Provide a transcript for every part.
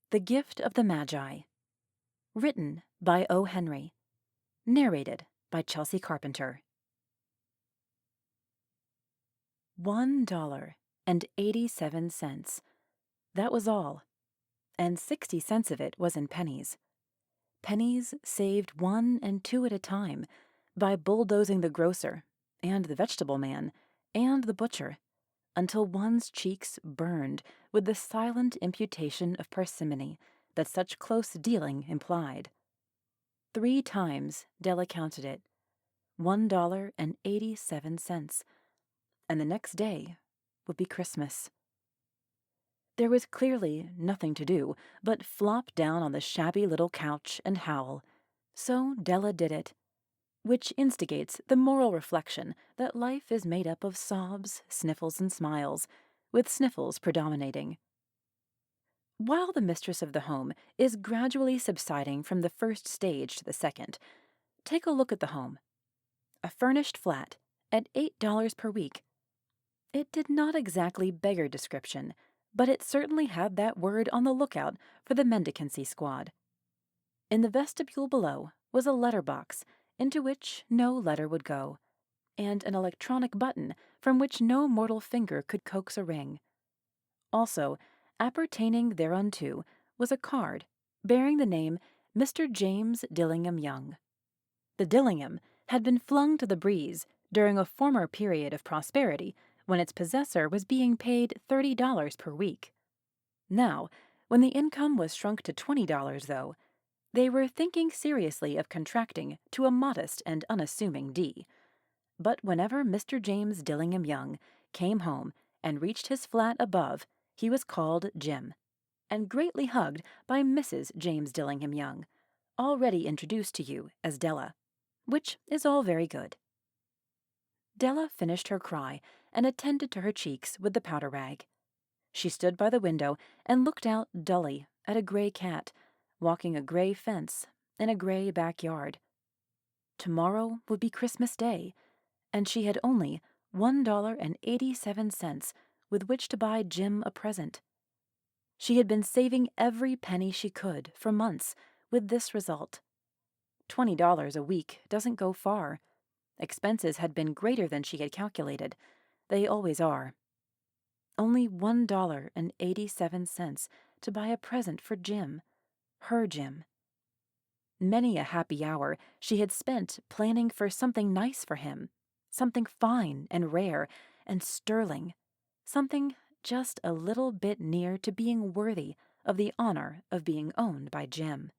The Gift of the Magi. Written by O. Henry. Narrated by Chelsea Carpenter. $1.87. That was all. And 60 cents of it was in pennies. Pennies saved 1 and 2 at a time by bulldozing the grocer and the vegetable man and the butcher until one's cheeks burned with the silent imputation of parsimony that such close dealing implied. 3 times Della counted it, $1.87, and the next day would be Christmas. There was clearly nothing to do but flop down on the shabby little couch and howl, so Della did it, which instigates the moral reflection that life is made up of sobs, sniffles, and smiles, with sniffles predominating. While the mistress of the home is gradually subsiding from the first stage to the second, take a look at the home. A furnished flat at $8 per week. It did not exactly beggar description, but it certainly had that word on the lookout for the mendicancy squad. In the vestibule below was a letter box into which no letter would go, and an electronic button from which no mortal finger could coax a ring. Also, appertaining thereunto was a card bearing the name Mr. James Dillingham Young. The Dillingham had been flung to the breeze during a former period of prosperity when its possessor was being paid $30 per week. Now, when the income was shrunk to $20, though, they were thinking seriously of contracting to a modest and unassuming D. But whenever Mr. James Dillingham Young came home and reached his flat above, he was called Jim, and greatly hugged by Mrs. James Dillingham Young, already introduced to you as Della, which is all very good. Della finished her cry and attended to her cheeks with the powder rag. She stood by the window and looked out dully at a gray cat walking a gray fence in a gray backyard. Tomorrow would be Christmas Day, and she had only $1.87 with which to buy Jim a present. She had been saving every penny she could for months with this result. $20 a week doesn't go far. Expenses had been greater than she had calculated. They always are. Only $1.87 to buy a present for Jim. Her Jim. Many a happy hour she had spent planning for something nice for him, something fine and rare and sterling, something just a little bit near to being worthy of the honor of being owned by Jim.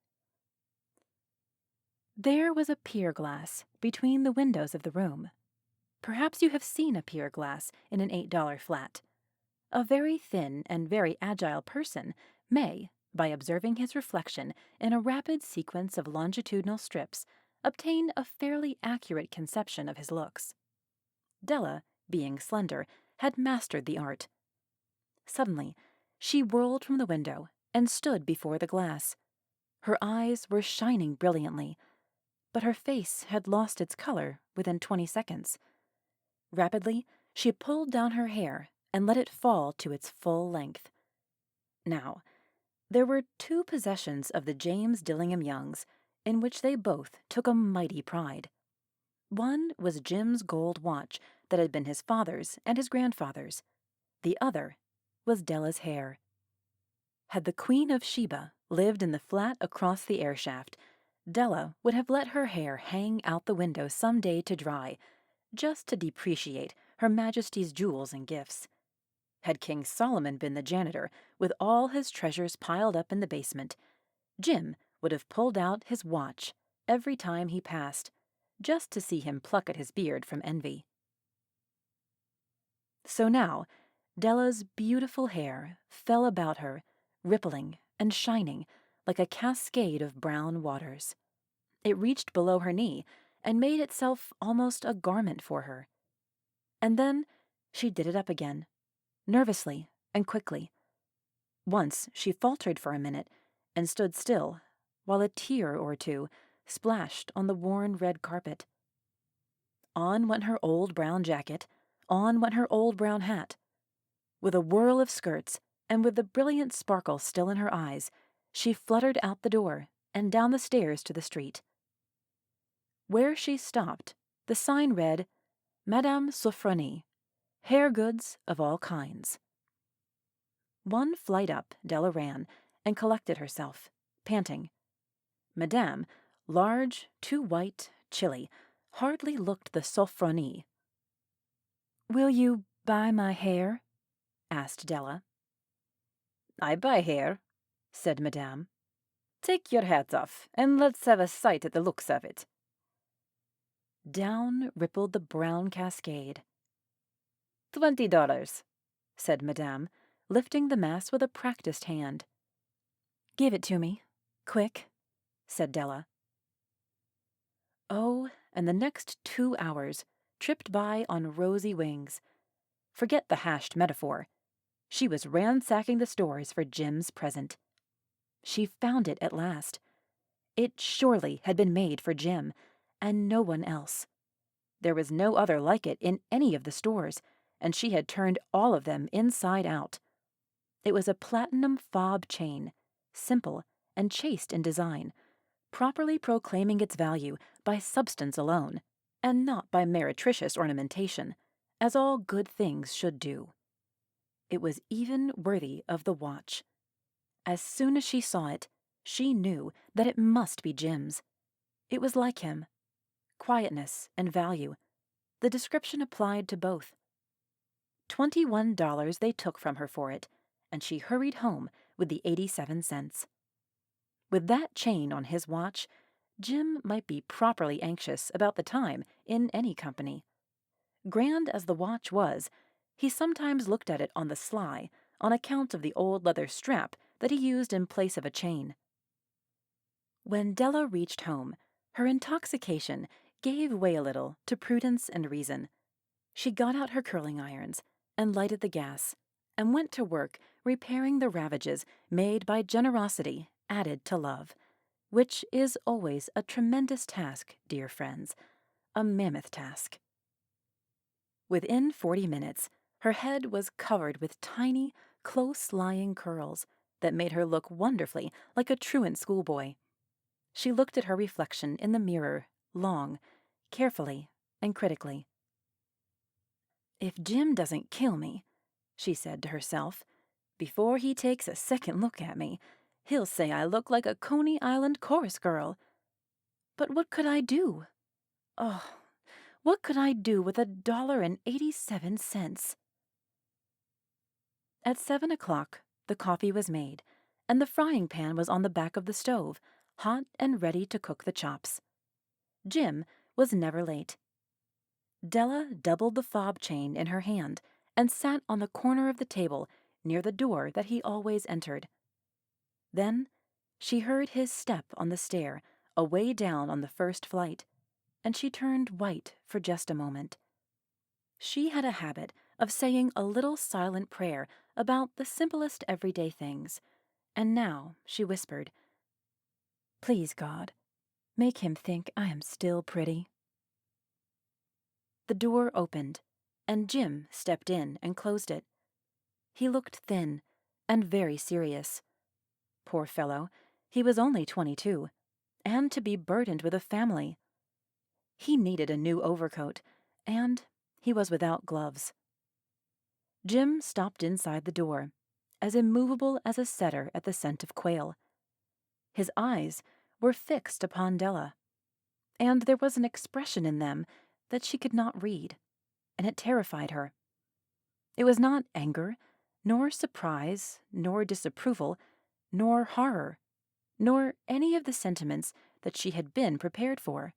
There was a pier glass between the windows of the room. Perhaps you have seen a pier glass in an $8 flat. A very thin and very agile person may, by observing his reflection in a rapid sequence of longitudinal strips, obtain a fairly accurate conception of his looks. Della, being slender, had mastered the art. Suddenly, she whirled from the window and stood before the glass. Her eyes were shining brilliantly, but her face had lost its color within 20 seconds. Rapidly, she pulled down her hair and let it fall to its full length. Now, there were 2 possessions of the James Dillingham Youngs in which they both took a mighty pride. One was Jim's gold watch that had been his father's and his grandfather's. The other was Della's hair. Had the Queen of Sheba lived in the flat across the air shaft, Della would have let her hair hang out the window some day to dry, just to depreciate Her Majesty's jewels and gifts. Had King Solomon been the janitor, with all his treasures piled up in the basement, Jim would have pulled out his watch every time he passed, just to see him pluck at his beard from envy. So now, Della's beautiful hair fell about her, rippling and shining like a cascade of brown waters. It reached below her knee and made itself almost a garment for her. And then she did it up again, nervously and quickly. Once she faltered for a minute and stood still while a tear or two splashed on the worn red carpet. On went her old brown jacket, on went her old brown hat. With a whirl of skirts, and with the brilliant sparkle still in her eyes, She fluttered out the door and down the stairs to the street. Where she stopped, the sign read, Madame Sofronie, hair goods of all kinds. One flight up, Della ran and collected herself, panting. Madame, large, too white, chilly, hardly looked the Sofronie. "Will you buy my hair?" asked Della. "I buy hair," said Madame. "Take your hat off, and let's have a sight at the looks of it." Down rippled the brown cascade. $20, said Madame, lifting the mass with a practiced hand. "Give it to me, quick," said Della. Oh, and the next 2 hours tripped by on rosy wings. Forget the hashed metaphor. She was ransacking the stores for Jim's present. She found it at last. It surely had been made for Jim, and no one else. There was no other like it in any of the stores, and she had turned all of them inside out. It was a platinum fob chain, simple and chaste in design, properly proclaiming its value by substance alone, and not by meretricious ornamentation, as all good things should do. It was even worthy of the watch. As soon as she saw it, she knew that it must be Jim's. It was like him. Quietness and value. The description applied to both. $21 they took from her for it, and she hurried home with the 87 cents. With that chain on his watch, Jim might be properly anxious about the time in any company. Grand as the watch was, he sometimes looked at it on the sly on account of the old leather strap that he used in place of a chain. When Della reached home, her intoxication gave way a little to prudence and reason. She got out her curling irons and lighted the gas, and went to work repairing the ravages made by generosity added to love, which is always a tremendous task, dear friends, a mammoth task. Within 40 minutes, her head was covered with tiny, close-lying curls that made her look wonderfully like a truant schoolboy. She looked at her reflection in the mirror, long, carefully, and critically. "If Jim doesn't kill me," she said to herself, "before he takes a second look at me, he'll say I look like a Coney Island chorus girl. But what could I do? Oh, what could I do with $1.87? At 7 o'clock, the coffee was made, and the frying pan was on the back of the stove, hot and ready to cook the chops. Jim was never late. Della doubled the fob chain in her hand and sat on the corner of the table near the door that he always entered. Then she heard his step on the stair away down on the first flight, and she turned white for just a moment. She had a habit of saying a little silent prayer about the simplest everyday things, and now she whispered, "Please, God, make him think I am still pretty." The door opened, and Jim stepped in and closed it. He looked thin and very serious. Poor fellow, he was only 22, and to be burdened with a family. He needed a new overcoat, and he was without gloves. Jim stopped inside the door, as immovable as a setter at the scent of quail. His eyes were fixed upon Della, and there was an expression in them that she could not read, and it terrified her. It was not anger, nor surprise, nor disapproval, nor horror, nor any of the sentiments that she had been prepared for.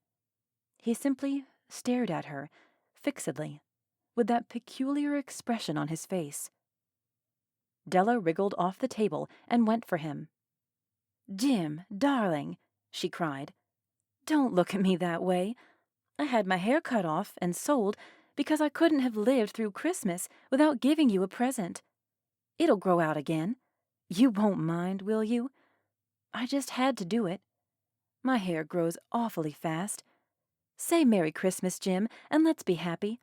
He simply stared at her, fixedly, with that peculiar expression on his face. Della wriggled off the table and went for him. "Jim, darling," she cried, "don't look at me that way. I had my hair cut off and sold because I couldn't have lived through Christmas without giving you a present. It'll grow out again. You won't mind, will you? I just had to do it. My hair grows awfully fast. Say Merry Christmas, Jim, and let's be happy.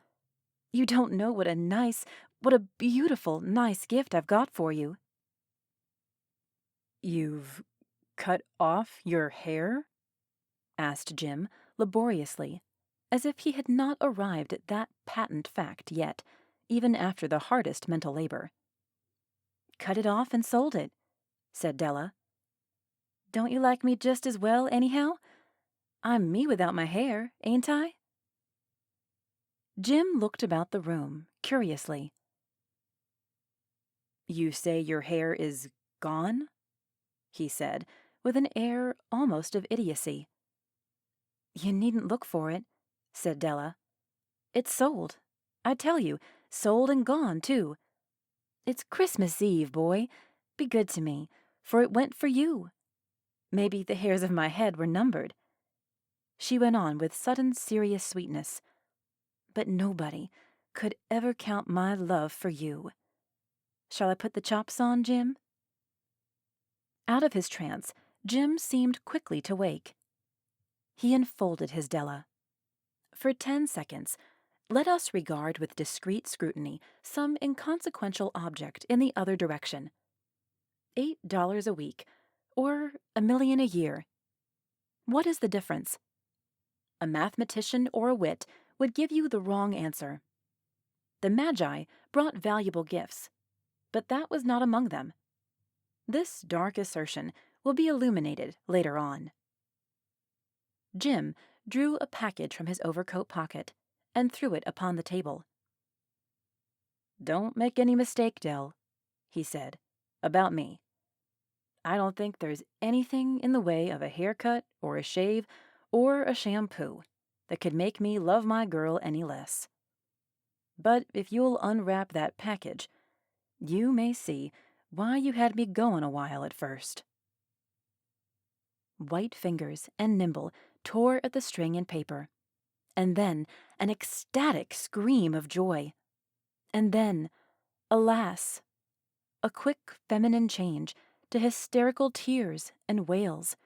You don't know what a beautiful, nice gift I've got for you." "You've Cut off your hair? Asked Jim, laboriously, as if he had not arrived at that patent fact yet, even after the hardest mental labor. Cut it off and sold it, said Della. Don't you like me just as well, anyhow? I'm me without my hair, ain't I? Jim looked about the room, curiously. You say your hair is gone? He said, with an air almost of idiocy. You needn't look for it, said Della. It's sold. I tell you, sold and gone, too. It's Christmas Eve, boy. Be good to me, for it went for you. Maybe the hairs of my head were numbered. She went on with sudden serious sweetness. But nobody could ever count my love for you. Shall I put the chops on, Jim? Out of his trance, Jim seemed quickly to wake. He enfolded his Della. For 10 seconds, let us regard with discreet scrutiny some inconsequential object in the other direction. $8 a week, or $1 million a year. What is the difference? A mathematician or a wit would give you the wrong answer. The Magi brought valuable gifts, but that was not among them. This dark assertion will be illuminated later on. Jim drew a package from his overcoat pocket and threw it upon the table. Don't make any mistake, Dell, he said, about me. I don't think there's anything in the way of a haircut or a shave or a shampoo that could make me love my girl any less. But if you'll unwrap that package, you may see why you had me going a while at first. White fingers and nimble tore at the string and paper, and then an ecstatic scream of joy, and then, alas, a quick feminine change to hysterical tears and wails,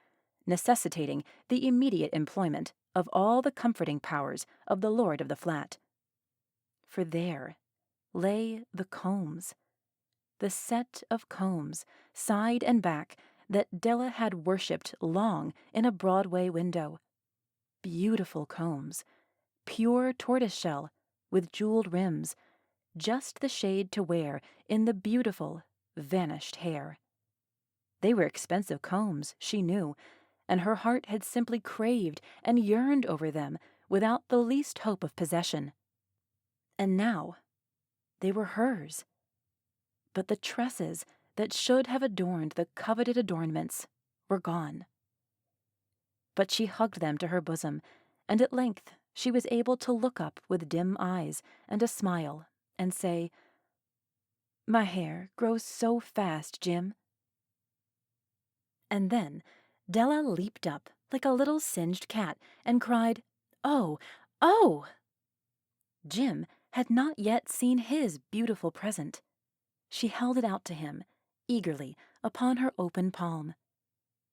necessitating the immediate employment of all the comforting powers of the lord of the flat. For there lay the combs, the set of combs, side and back, that Della had worshipped long in a Broadway window. Beautiful combs, pure tortoiseshell, with jeweled rims, just the shade to wear in the beautiful, vanished hair. They were expensive combs, she knew, and her heart had simply craved and yearned over them without the least hope of possession. And now they were hers. But the tresses that should have adorned the coveted adornments were gone. But she hugged them to her bosom, and at length she was able to look up with dim eyes and a smile and say, "My hair grows so fast, Jim." And then Della leaped up like a little singed cat and cried, "Oh, oh!" Jim had not yet seen his beautiful present. She held it out to him, eagerly, upon her open palm.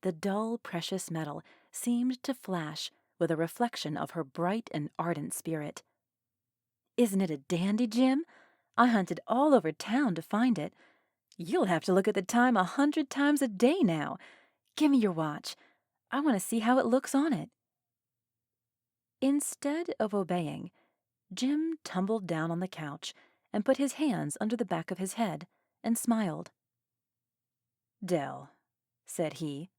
The dull, precious metal seemed to flash with a reflection of her bright and ardent spirit. "Isn't it a dandy, Jim? I hunted all over town to find it. You'll have to look at the time 100 times a day now. Give me your watch. I want to see how it looks on it." Instead of obeying, Jim tumbled down on the couch and put his hands under the back of his head and smiled. "Dell," said he,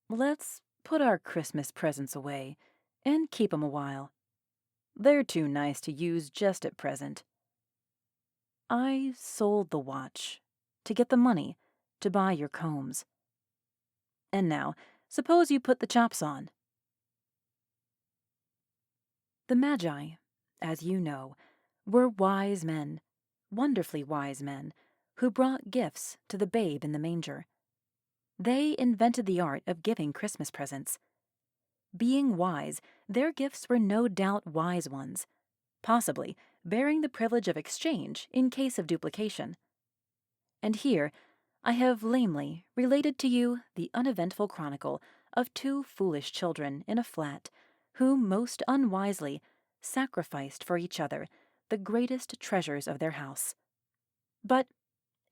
"let's put our Christmas presents away and keep 'em a while. They're too nice to use just at present. I sold the watch to get the money to buy your combs. And now, suppose you put the chops on." The Magi, as you know, were wise men, wonderfully wise men, who brought gifts to the babe in the manger. They invented the art of giving Christmas presents. Being wise, their gifts were no doubt wise ones, possibly bearing the privilege of exchange in case of duplication. And here I have lamely related to you the uneventful chronicle of two foolish children in a flat, who most unwisely sacrificed for each other the greatest treasures of their house. But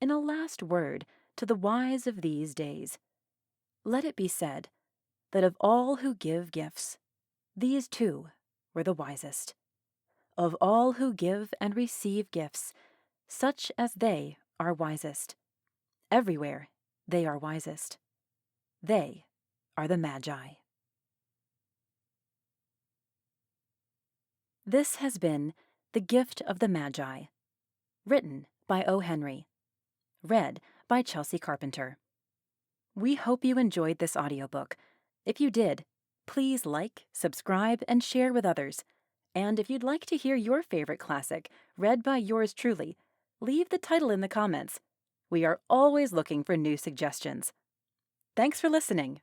in a last word to the wise of these days, Let it be said that of all who give gifts, these two were the wisest. Of all who give and receive gifts, such as they are wisest. Everywhere they are wisest. They are the Magi. This has been The Gift of the Magi, written by O. Henry, read by Chelsea Carpenter. We hope you enjoyed this audiobook. If you did, please like, subscribe, and share with others. And if you'd like to hear your favorite classic read by yours truly, leave the title in the comments. We are always looking for new suggestions. Thanks for listening.